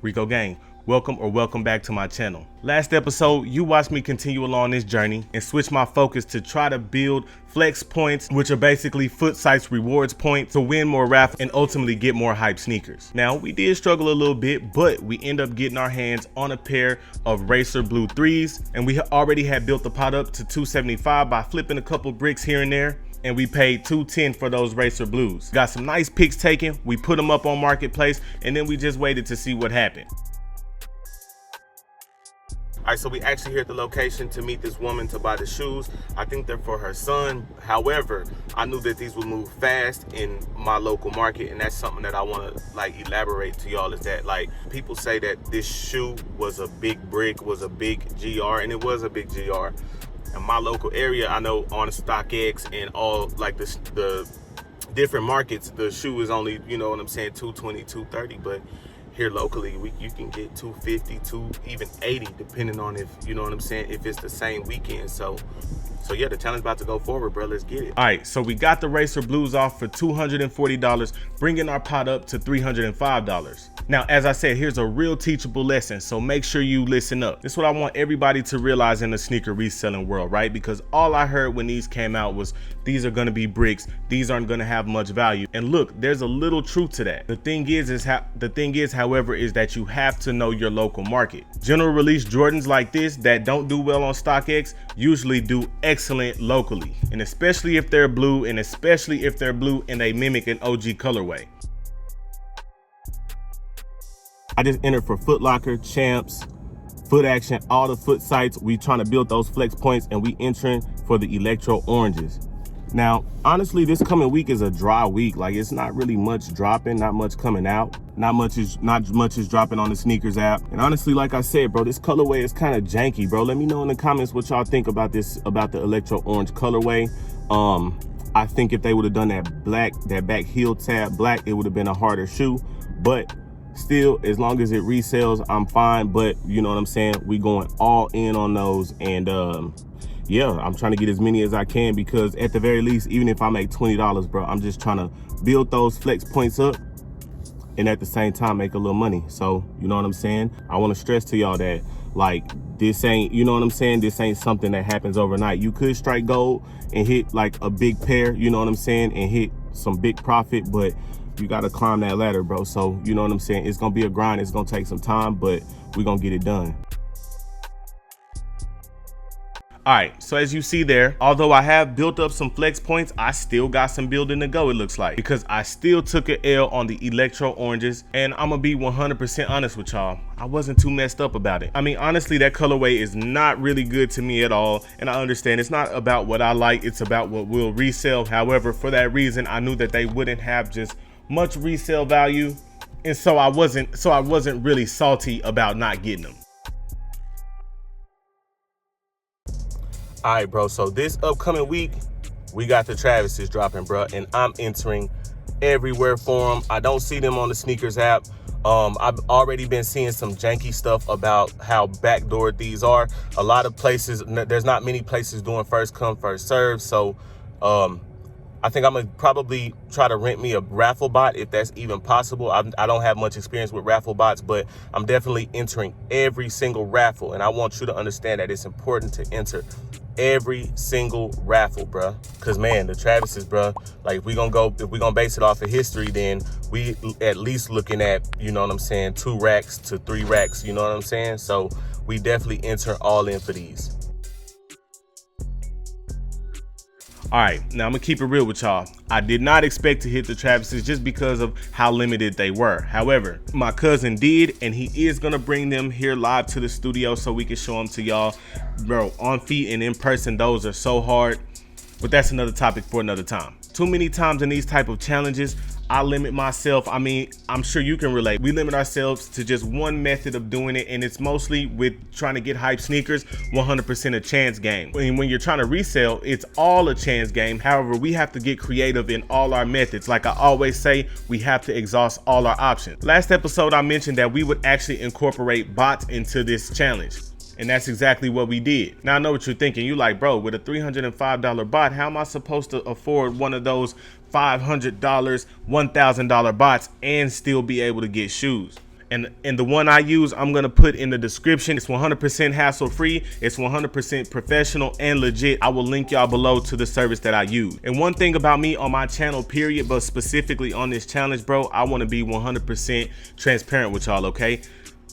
Rico gang, welcome back to my channel. Last episode, you watched me continue along this journey and switch my focus to try to build flex points, which are basically foot sites rewards points to win more raffles and ultimately get more hype sneakers. Now, we did struggle a little bit, but we end up getting our hands on a pair of Racer Blue 3s, and we already had built the pot up to 275 by flipping a couple bricks here and there. And we paid $210 for those Racer Blues. Got some nice pics taken, we put them up on Marketplace, and then we just waited to see what happened. All right, so we actually here at the location to meet this woman to buy the shoes. I think they're for her son. However, I knew that these would move fast in my local market, and that's something that I want to like elaborate to y'all, is that like people say that this shoe was a big brick, was a big GR, and it was a big GR. In my local area, I know on StockX and all like the different markets, the shoe is only, you know what I'm saying, $220, $230, but here locally, you can get $250, even $80, depending on if, you know what I'm saying, if it's the same weekend. So yeah, the challenge about to go forward, bro. Let's get it. All right, so we got the Racer Blues off for $240, bringing our pot up to $305. Now, as I said, here's a real teachable lesson, so make sure you listen up. This is what I want everybody to realize in the sneaker reselling world, right? Because all I heard when these came out was these are gonna be bricks, these aren't gonna have much value. And look, there's a little truth to that. The thing is, however, is that you have to know your local market. General release Jordans like this that don't do well on StockX usually do excellent locally, and especially if they're blue, and especially if they're blue and they mimic an OG colorway. I just entered for Foot Locker, Champs, Foot Action, all the foot sites. We trying to build those flex points, and we entering for the electro oranges. Now, honestly, this coming week is a dry week. Like, it's not really much dropping, not much coming out. Not much is dropping on the sneakers app. And honestly, like I said, bro, this colorway is kind of janky, bro. Let me know in the comments what y'all think about this, about the electro orange colorway. I think if they would have done that black, that back heel tab black, it would have been a harder shoe. But still, as long as it resells, I'm fine. But you know what I'm saying? We going all in on those, and yeah, I'm trying to get as many as I can, because at the very least, even if I make $20, bro, I'm just trying to build those flex points up and at the same time make a little money. So, you know what I'm saying? I want to stress to y'all that, like, this ain't, you know what I'm saying? This ain't something that happens overnight. You could strike gold and hit like a big pair, you know what I'm saying, and hit some big profit, but you got to climb that ladder, bro. So, you know what I'm saying? It's going to be a grind. It's going to take some time, but we're going to get it done. All right, so as you see there, although I have built up some flex points, I still got some building to go, it looks like, because I still took an L on the electro oranges, and I'm gonna be 100% honest with y'all. I wasn't too messed up about it. I mean, honestly, that colorway is not really good to me at all, and I understand it's not about what I like, it's about what will resell. However, for that reason, I knew that they wouldn't have just much resale value, and so I wasn't really salty about not getting them. All right, bro, so this upcoming week, we got the Travises dropping, bro, and I'm entering everywhere for them. I don't see them on the sneakers app. I've already been seeing some janky stuff about how backdoored these are. A lot of places, there's not many places doing first come, first serve, so I think I'm gonna probably try to rent me a raffle bot if that's even possible. I don't have much experience with raffle bots, but I'm definitely entering every single raffle, and I want you to understand that it's important to enter every single raffle, bruh. Cause man, the Travises, bruh, like if we gonna base it off of history, then we at least looking at, you know what I'm saying, 2 racks to 3 racks, you know what I'm saying? So we definitely enter all in for these. All right, now I'm gonna keep it real with y'all. I did not expect to hit the Travises just because of how limited they were. However, my cousin did, and he is gonna bring them here live to the studio so we can show them to y'all. Bro, on feet and in person, those are so hard, but that's another topic for another time. Too many times in these type of challenges, I limit myself. I mean, I'm sure you can relate. We limit ourselves to just one method of doing it, and it's mostly with trying to get hype sneakers, 100% a chance game. And when you're trying to resell, it's all a chance game. However, we have to get creative in all our methods. Like I always say, we have to exhaust all our options. Last episode, I mentioned that we would actually incorporate bots into this challenge. And that's exactly what we did. Now I know what you're thinking. You like, bro, with a $305 bot, how am I supposed to afford one of those $500, $1,000 bots and still be able to get shoes? And the one I use, I'm gonna put in the description. It's 100% hassle free. It's 100% professional and legit. I will link y'all below to the service that I use. And one thing about me on my channel, period, but specifically on this challenge, bro, I wanna be 100% transparent with y'all, okay?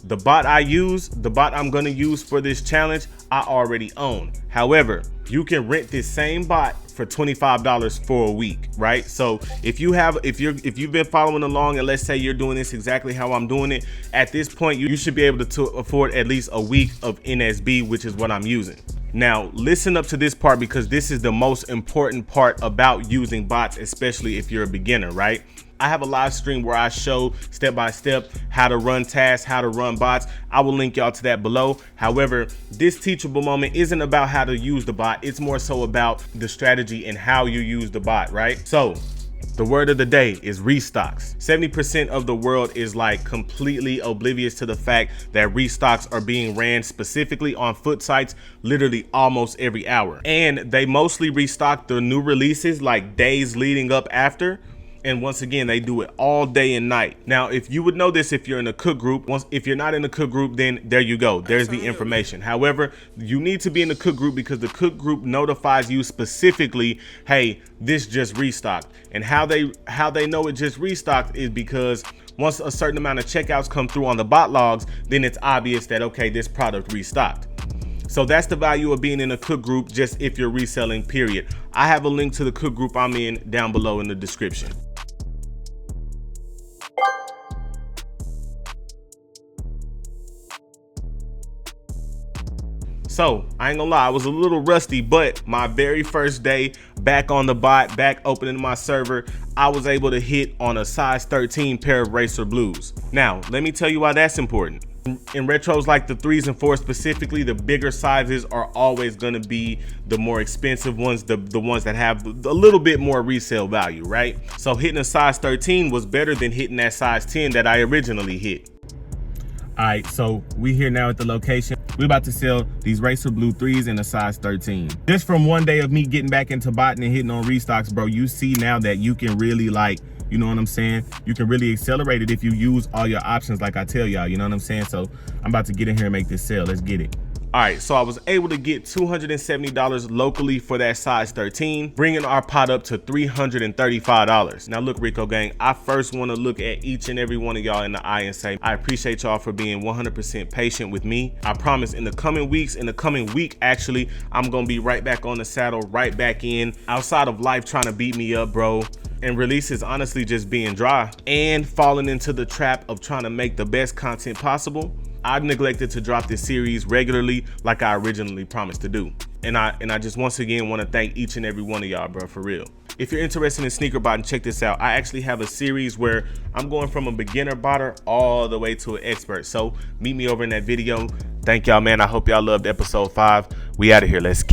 The bot I use, the bot I'm gonna use for this challenge, I already own. However, you can rent this same bot for $25 for a week, right? So if you've been following along, and let's say you're doing this exactly how I'm doing it, at this point you should be able to afford at least a week of NSB, which is what I'm using. Now listen up to this part, because this is the most important part about using bots, especially if you're a beginner, right? I have a live stream where I show step by step how to run tasks, how to run bots. I will link y'all to that below. However, this teachable moment isn't about how to use the bot. It's more so about the strategy and how you use the bot, right? So the word of the day is restocks. 70% of the world is like completely oblivious to the fact that restocks are being ran specifically on foot sites literally almost every hour. And they mostly restock the new releases like days leading up after. And once again, they do it all day and night. Now, if you would know this, if you're in a cook group, if you're not in a cook group, then there you go. There's the information. However, you need to be in the cook group, because the cook group notifies you specifically, hey, this just restocked. And how they know it just restocked is because once a certain amount of checkouts come through on the bot logs, then it's obvious that, okay, this product restocked. So that's the value of being in a cook group, just if you're reselling, period. I have a link to the cook group I'm in down below in the description. So I ain't gonna lie, I was a little rusty, but my very first day back on the bot, back opening my server, I was able to hit on a size 13 pair of Racer Blues. Now, let me tell you why that's important. In retros like the 3s and 4s specifically, the bigger sizes are always gonna be the more expensive ones, the ones that have a little bit more resale value, right? So hitting a size 13 was better than hitting that size 10 that I originally hit. All right, so we here now at the location. We're about to sell these Racer Blue 3s in a size 13. Just from one day of me getting back into botting and hitting on restocks, bro, you see now that you can really, like, you know what I'm saying? You can really accelerate it if you use all your options like I tell y'all, you know what I'm saying? So I'm about to get in here and make this sale. Let's get it. All right, so I was able to get $270 locally for that size 13, bringing our pot up to $335. Now look, Rico gang, I first want to look at each and every one of y'all in the eye and say, I appreciate y'all for being 100% patient with me. I promise in the coming weeks, in the coming week, actually, I'm going to be right back on the saddle, right back in, outside of life trying to beat me up, bro. And releases honestly just being dry and falling into the trap of trying to make the best content possible. I've neglected to drop this series regularly like I originally promised to do. And I just once again want to thank each and every one of y'all, bro, for real. If you're interested in sneaker botting, check this out. I actually have a series where I'm going from a beginner botter all the way to an expert. So meet me over in that video. Thank y'all, man. I hope y'all loved episode 5. We out of here. Let's